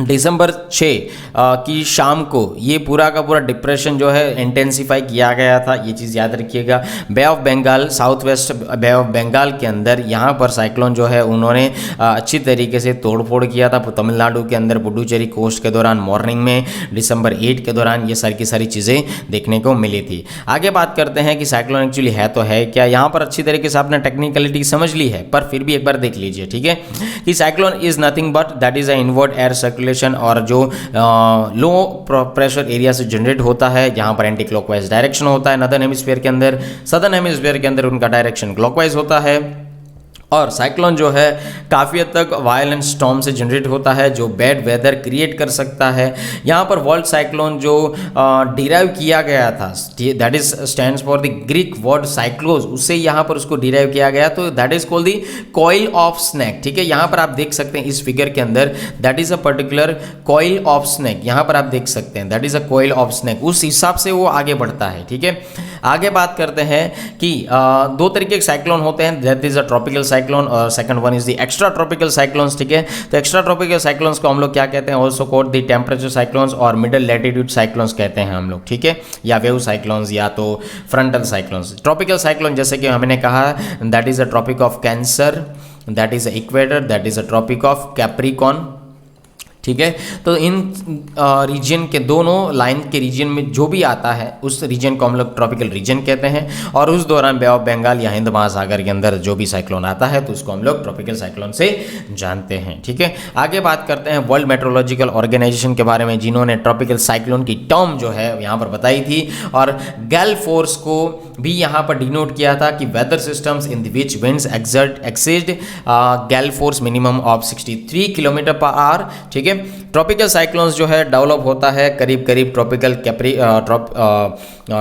Speaker 1: दिसंबर 6 की शाम को ये पूरा का पूरा डिप्रेशन जो है इंटेंसिफाई किया गया था, ये चीज़ याद रखिएगा। Bay of Bengal, south west bay of Bengal के अंदर यहाँ पर साइक्लोन जो है उन्होंने अच्छी तरीके से तोड़फोड़ किया था। तमिलनाडु के अंदर पुडुचेरी कोस्ट के दौरान मॉर्निंग में दिसंबर 8 के दौरान ये सारी की सारी चीज़ें देखने को मिली थी। आगे बात करते हैं कि साइक्लोन एक्चुअली है तो है क्या। यहाँ पर अच्छी तरीके से आपने टेक्निकलिटी समझ ली है, पर फिर भी एक बार देख लीजिए, ठीक है, कि cyclone is nothing but that is a inward air circulation, और जो लो प्रेशर एरिया से जनरेट होता है, जहां पर एंटी क्लॉकवाइज डायरेक्शन होता है नॉर्दर्न हेमिस्फीयर के अंदर, सदर्न हेमिस्फीयर के अंदर उनका डायरेक्शन क्लॉकवाइज होता है। और साइक्लोन जो है काफ़ी हद तक वायलेंट स्टॉर्म से जनरेट होता है, जो बैड वेदर क्रिएट कर सकता है। यहाँ पर वर्ल्ड साइक्लोन जो डिराइव किया गया था, that is stands for the Greek word cyclos, उससे यहाँ पर उसको डिराइव किया गया, तो that is called the coil of snake. ठीक है, यहाँ पर आप देख सकते हैं इस फिगर के अंदर, that is a particular coil of snake, यहाँ पर आप देख सकते हैं that is a coil of snake, उस हिसाब से वो आगे बढ़ता है। ठीक है, आगे बात करते हैं कि दो तरीके के साइक्लोन होते हैं, that is a tropical cyclone और second one is the extra tropical cyclones. ठीक है, तो एक्स्ट्रा ट्रॉपिकल साइक्लोन्स को हम लोग क्या कहते हैं? Also called the temperature cyclones और मिडल लैटिट्यूड साइक्लोन्स कहते हैं हम लोग। ठीक है, या वेव साइक्लोन्स या तो फ्रंटल साइक्लोन्स। ट्रॉपिकल साइक्लोन जैसे कि हमने कहा, that is a Tropic of Cancer, that is a equator, that is a Tropic of Capricorn. ठीक है, तो इन रीजन के दोनों लाइन के रीजन में जो भी आता है उस रीजन को हम लोग ट्रॉपिकल रीजन कहते हैं, और उस दौरान बे ऑफ बंगाल या हिंद महासागर के अंदर जो भी साइक्लोन आता है तो उसको हम लोग ट्रॉपिकल साइक्लोन से जानते हैं। ठीक है, आगे बात करते हैं वर्ल्ड मेट्रोलॉजिकल ऑर्गेनाइजेशन के बारे में, जिन्होंने ट्रॉपिकल साइक्लोन की टर्म जो है यहाँ पर बताई थी, और गैल फोर्स को भी यहाँ पर डिनोट किया था कि weather systems in the which winds exceed gale force minimum of 63 kilometre per hour. ठीक है, ट्रॉपिकल साइक्लोन्स जो है डेवलप होता है करीब करीब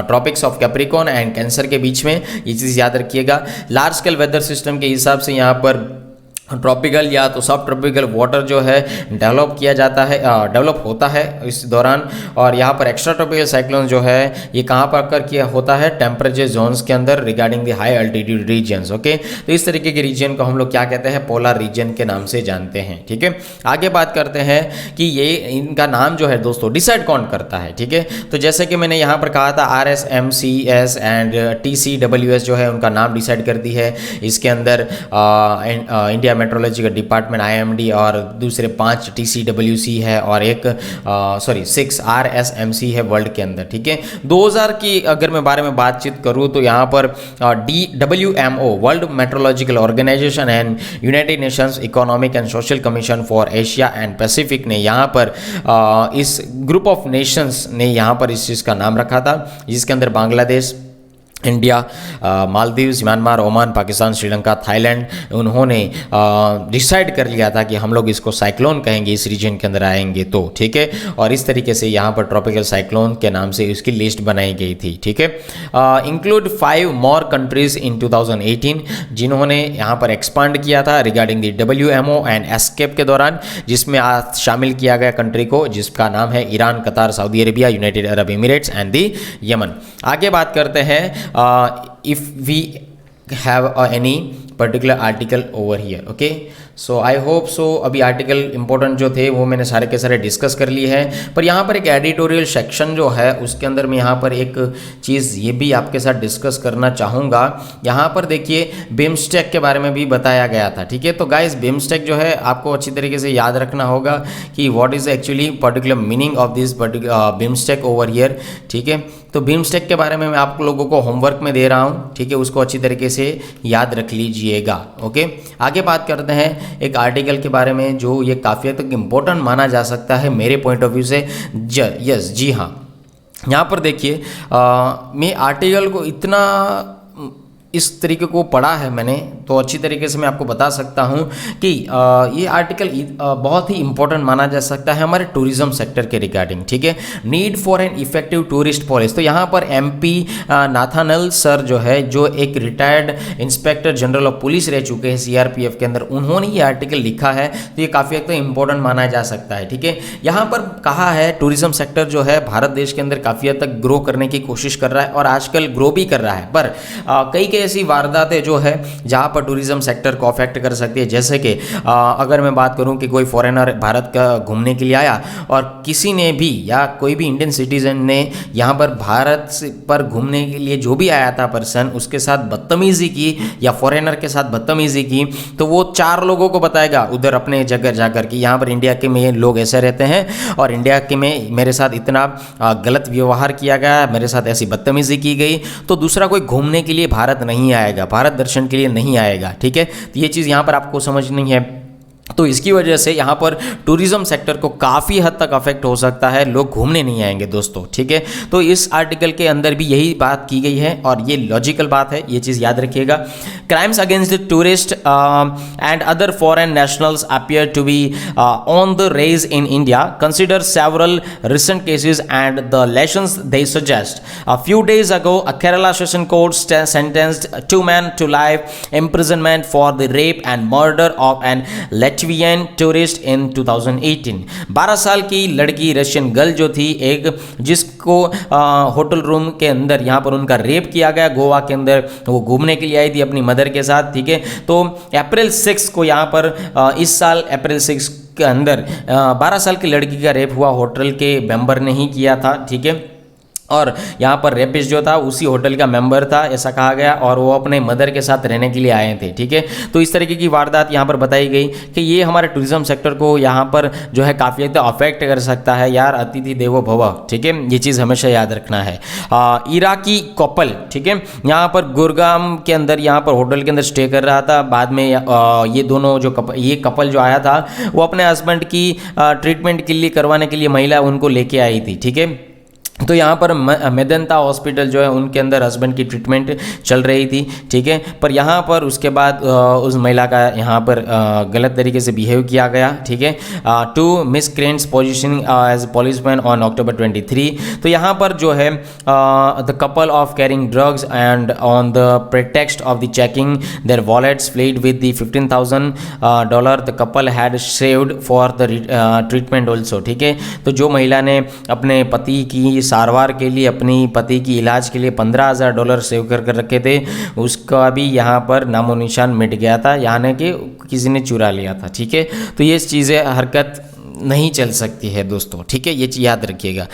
Speaker 1: tropics of Capricorn and cancer के बीच में, ये चीज़ याद रखिएगा। लार्ज स्केल वेदर सिस्टम के हिसाब से यहाँ पर ट्रॉपिकल या तो सब ट्रॉपिकल वाटर जो है डेवलप होता है इस दौरान, और यहाँ पर एक्स्ट्रा ट्रॉपिकल साइक्लोन जो है ये कहाँ पर अकर किया होता है? टेम्परेचर जोन्स के अंदर regarding the high altitude regions. Okay, तो इस तरीके के रीजन को हम लोग क्या कहते हैं? पोलर रीजन के नाम से जानते हैं। ठीक है, आगे बात करते हैं कि ये इनका नाम जो है दोस्तों डिसाइड कौन करता है। ठीक है, तो जैसे कि मैंने यहाँ पर कहा था RSMCS एंड TCWS जो है उनका नाम डिसाइड करती है। इसके अंदर इंडिया मेट्रोलॉजिकल डिपार्टमेंट IMD, और दूसरे 5 TCWC है, और एक 6 RSMC है वर्ल्ड के अंदर। ठीक है, 2000 की अगर मैं बारे में बातचीत करूँ तो यहाँ पर WMO World Meteorological Organization and United Nations Economic and Social Commission for Asia and Pacific ने यहाँ पर इस ग्रुप ऑफ नेशंस ने यहाँ पर इस चीज़ का नाम रखा था, जिसके अंदर Bangladesh, India, Maldives, Myanmar, Oman, Pakistan, Sri Lanka, Thailand, उन्होंने डिसाइड कर लिया था कि हम लोग इसको साइक्लोन कहेंगे इस रीजन के अंदर आएंगे तो। ठीक है, और इस तरीके से यहाँ पर ट्रॉपिकल साइक्लोन के नाम से इसकी लिस्ट बनाई गई थी। ठीक है, इंक्लूड 5 मोर कंट्रीज इन 2018, जिन्होंने यहाँ पर एक्सपांड किया था regarding the WMO and escape के दौरान, जिसमें आज शामिल किया गया कंट्री को, जिसका नाम है ईरान, कतार, Saudi Arabia, United Arab Emirates and the Yemen. आगे बात करते हैं if we have any particular article over here. Okay, so I hope so अभी आर्टिकल इंपॉर्टेंट जो थे वो मैंने सारे के सारे डिस्कस कर लिए हैं, पर यहाँ पर एक एडिटोरियल सेक्शन जो है उसके अंदर मैं यहाँ पर एक चीज़ ये भी आपके साथ डिस्कस करना चाहूँगा। यहाँ पर देखिए बिमस्टेक के बारे में भी बताया गया था। ठीक है, तो गाइस बिमस्टेक जो है आपको अच्छी तरीके से याद रखना होगा कि what is actually particular meaning of this particular BIMSTEC over here. ठीक है, तो बिमस्टेक के बारे में मैं आप लोगों को होमवर्क में दे रहा हूँ। ठीक है, उसको अच्छी तरीके से याद रख लीजिएगा। ओके, आगे बात करते हैं एक आर्टिकल के बारे में जो ये काफ़ी हद तक इम्पोर्टेंट माना जा सकता है मेरे पॉइंट ऑफ व्यू से। यस जी हाँ, यहाँ पर देखिए मैं आर्टिकल को इतना इस तरीके को पढ़ा है मैंने, तो अच्छी तरीके से मैं आपको बता सकता हूँ कि ये आर्टिकल बहुत ही इंपॉर्टेंट माना जा सकता है हमारे टूरिज्म सेक्टर के रिगार्डिंग। ठीक है, need for an effective tourist policy. तो यहाँ पर एमपी नाथानल सर जो है, जो एक retired inspector general of police रह चुके हैं सीआरपीएफ के अंदर, उन्होंने ये आर्टिकल लिखा है, तो ये काफ़ी हद तक इंपॉर्टेंट माना जा सकता है। ठीक है, यहाँ पर कहा है टूरिज्म सेक्टर जो है भारत देश के अंदर काफ़ी हद तक ग्रो करने की कोशिश कर रहा है और आजकल ग्रो भी कर रहा है, पर कई ऐसी वारदातें जो है जहां पर टूरिज्म सेक्टर को अफेक्ट कर सकती है। जैसे कि अगर मैं बात करूं कि कोई फॉरेनर भारत का घूमने के लिए आया और किसी ने भी या कोई भी इंडियन सिटीजन ने यहां पर भारत पर घूमने के लिए जो भी आया था पर्सन, उसके साथ बदतमीजी की या फॉरेनर के साथ बदतमीजी की, तो वो 4 लोगों को बताएगा उधर अपने जगह जाकर कि यहाँ पर इंडिया के में लोग ऐसे रहते हैं और इंडिया के में मेरे साथ इतना गलत व्यवहार किया गया, मेरे साथ ऐसी बदतमीजी की गई, तो दूसरा कोई घूमने के लिए भारत नहीं आएगा, भारत दर्शन के लिए नहीं आएगा। ठीक है, तो ये चीज़ यहाँ पर आपको समझनी है। तो इसकी वजह से यहाँ पर टूरिज्म सेक्टर को काफ़ी हद तक अफेक्ट हो सकता है, लोग घूमने नहीं आएंगे दोस्तों। ठीक है, तो इस आर्टिकल के अंदर भी यही बात की गई है और ये लॉजिकल बात है, ये चीज़ याद रखिएगा। Crimes against the tourist and other foreign nationals appear to be on the rise in India, consider several recent cases and the lessons they suggest. A few days ago, a Kerala Session Court sentenced 2 men to life imprisonment for the rape and murder of an Latvian tourist in 2018। 12 साल की लड़की Russian girl जो थी, एक जिसको hotel room के अंदर यहाँ पर उनका रेप किया गया गोवा के अंदर, वो घूमने के लिए आई थी अपनी मदर के साथ। ठीक है, तो अप्रैल 6 को यहाँ पर इस साल अप्रैल 6 के अंदर 12 साल की लड़की का रेप हुआ, होटल के मेंबर ने ही किया था। ठीक है, और यहाँ पर रेपिस्ट जो था उसी होटल का मेंबर था, ऐसा कहा गया, और वो अपने मदर के साथ रहने के लिए आए थे। ठीक है, तो इस तरीके की वारदात यहाँ पर बताई गई कि ये हमारे टूरिज्म सेक्टर को यहाँ पर जो है काफ़ी हद तक अफेक्ट कर सकता है यार, अतिथि देवो भव। ठीक है, ये चीज़ हमेशा याद रखना है। इराकी कपल, ठीक है, यहाँ पर गुरगाम के अंदर यहाँ पर होटल के अंदर स्टे कर रहा था। बाद में ये दोनों जो ये कपल जो आया था वो अपने हस्बैंड की ट्रीटमेंट के लिए करवाने के लिए महिला उनको लेके आई थी। ठीक है, तो यहाँ पर मेदंता हॉस्पिटल जो है उनके अंदर हस्बैंड की ट्रीटमेंट चल रही थी। ठीक है, पर यहाँ पर उसके बाद उस महिला का यहाँ पर गलत तरीके से बिहेव किया गया। ठीक है, two miscreants positioning as policeman on October 23। तो यहाँ पर जो है the couple of carrying drugs and on the pretext of the checking their wallets fled with the $15,000 the couple had saved for the treatment also. ठीक है, तो जो महिला ने अपने पति की सारवार के लिए, अपनी पति की इलाज के लिए $15,000 सेव कर रखे थे, उसका भी यहाँ पर नामो निशान मिट गया था, यानी कि किसी ने चुरा लिया था। ठीक है, तो ये चीज़ें हरकत नहीं चल सकती है दोस्तों। ठीक है, ये चीज़ याद रखिएगा।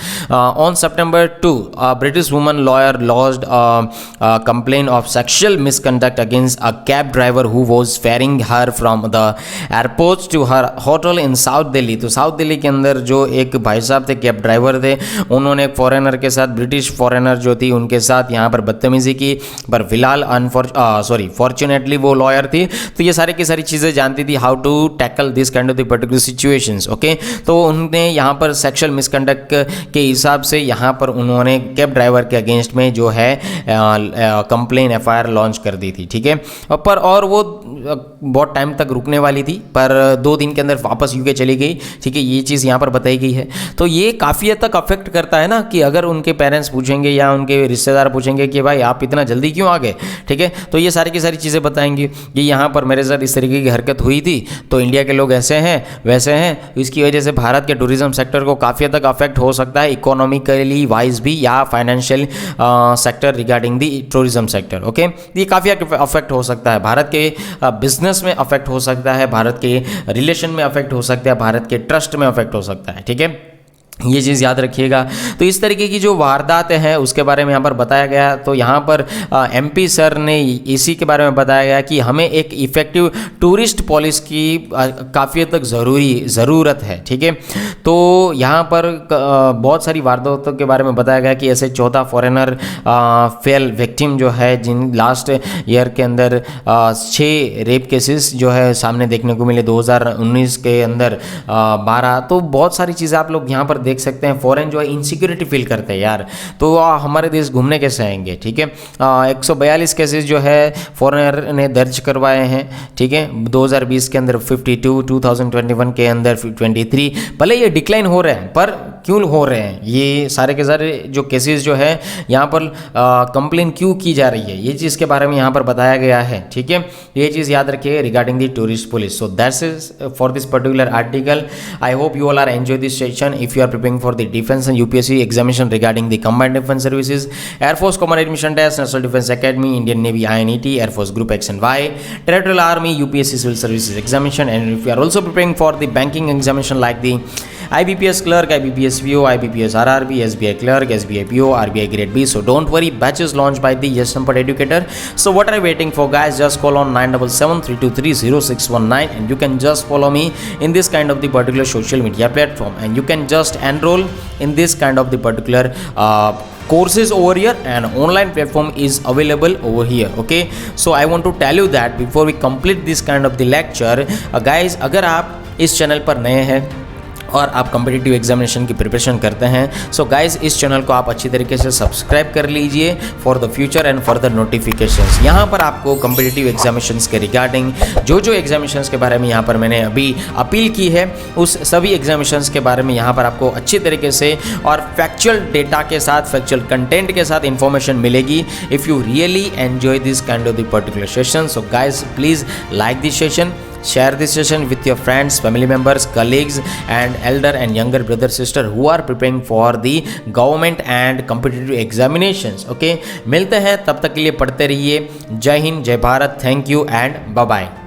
Speaker 1: On September 2 British woman lawyer lodged complaint of sexual misconduct against a cab driver who was ferrying her from the airport to her hotel in South Delhi. तो साउथ दिल्ली के अंदर जो एक भाई साहब थे, कैब ड्राइवर थे, उन्होंने एक फॉरेनर के साथ, ब्रिटिश फॉरेनर जो थी उनके साथ यहाँ पर बदतमीजी की, पर फिलहाल फॉर्चुनेटली वो लॉयर थी, तो ये सारी की सारी चीज़ें जानती थी, how to tackle this kind of the particular situations. Okay, तो उन्होंने यहाँ पर सेक्सुअल मिसकंडक्ट के हिसाब से यहाँ पर उन्होंने कैब ड्राइवर के अगेंस्ट में जो है कंप्लेन एफआईआर लॉन्च कर दी थी। ठीक है, और वो बहुत टाइम तक रुकने वाली थी, पर 2 दिन के अंदर वापस यूके चली गई। ठीक है, ये चीज़ यहाँ पर बताई गई है। तो ये काफ़ी हद तक अफेक्ट करता है ना, कि अगर उनके पेरेंट्स पूछेंगे या उनके रिश्तेदार पूछेंगे कि भाई आप इतना जल्दी क्यों आ गए, ठीक है, तो ये सारी की सारी चीज़ें बताएंगे कि यहाँ पर मेरे साथ इस तरीके की हरकत हुई थी, तो इंडिया के लोग ऐसे हैं वैसे हैं, इसकी वजह से भारत के टूरिज्म सेक्टर को काफ़ी हद तक अफेक्ट हो सकता है, इकोनॉमिकली वाइज भी या financial sector regarding the tourism sector. Okay, ये काफ़ी अफेक्ट हो सकता है, भारत के बिजनेस में अफेक्ट हो सकता है, भारत के रिलेशन में अफेक्ट हो सकता है, भारत के ट्रस्ट में अफेक्ट हो सकता है। ठीक है, ये चीज़ याद रखिएगा। तो इस तरीके की जो वारदातें हैं उसके बारे में यहाँ पर बताया गया। तो यहाँ पर एमपी सर ने इसी के बारे में बताया गया कि हमें एक इफ़ेक्टिव टूरिस्ट पॉलिसी की काफ़ी हद तक ज़रूरत है, ठीक है। तो यहाँ पर बहुत सारी वारदातों के बारे में बताया गया कि ऐसे 14 फॉरेनर फेल विक्टिम जो है जिन लास्ट ईयर के अंदर 6 रेप केसेस जो है सामने देखने को मिले, 2019 के अंदर 12। तो बहुत सारी चीज़ें आप लोग यहाँ पर देख सकते हैं। फॉरेन जो है इनसिक्योरिटी फील करते हैं यार, तो हमारे देश घूमने कैसे आएंगे, ठीक है। 142 केसेस जो है फॉरेनर ने दर्ज करवाए हैं, ठीक है। 2020 के अंदर 52, 2021 के अंदर 23। भले ये डिक्लाइन हो रहे हैं, पर क्यों हो रहे हैं ये सारे के सारे जो केसेस जो है यहाँ पर कंप्लेन क्यों की जा रही है, ये चीज़ के बारे में यहाँ पर बताया गया है, ठीक है। ये चीज़ याद रखिए regarding the tourist police. So that's is for this particular article. I hope you all are enjoy this session. If you are preparing for the defense and UPSC examination regarding the combined defense services, Air Force Common Admission Test, National Defense Academy, Indian Navy INET, Air Force Group X and Y, Territorial Army, UPSC Civil Services examination, and if you are also preparing for the banking examination like the IBPS clerk, IBPS PO, IBPS RRB, SBI clerk, SBI PO, RBI grade B. So don't worry, batches launched by the Yes Sampat Educator. So what are you waiting for, guys? Just call on 9773230619 and you can just follow me in this kind of the particular social media platform, and you can just enroll in this kind of the particular courses over here, and online platform is available over here, okay. So I want to tell you that before we complete this kind of the lecture, guys, अगर आप इस channel पर नए हैं और आप competitive examination की preparation करते हैं, सो गाइस इस चैनल को आप अच्छी तरीके से सब्सक्राइब कर लीजिए for the future and for the notifications. यहाँ पर आपको कम्पिटिटिव एग्जामिनेशंस के रिगार्डिंग जो एग्जामिनेशंस के बारे में यहाँ पर मैंने अभी अपील की है, उस सभी एग्जामिनेशंस के बारे में यहाँ पर आपको अच्छी तरीके से और फैक्चुअल डेटा के साथ, फैक्चुअल कंटेंट के साथ इन्फॉर्मेशन मिलेगी। If you really enjoy this kind of the particular session, so guys please like this session, share this session with your friends, family members, colleagues and elder and younger brother sister who are preparing for the government and competitive examinations, okay। मिलते हैं, तब तक के लिए पढ़ते रहिए। जय हिंद, जय Bharat, thank you and bye bye.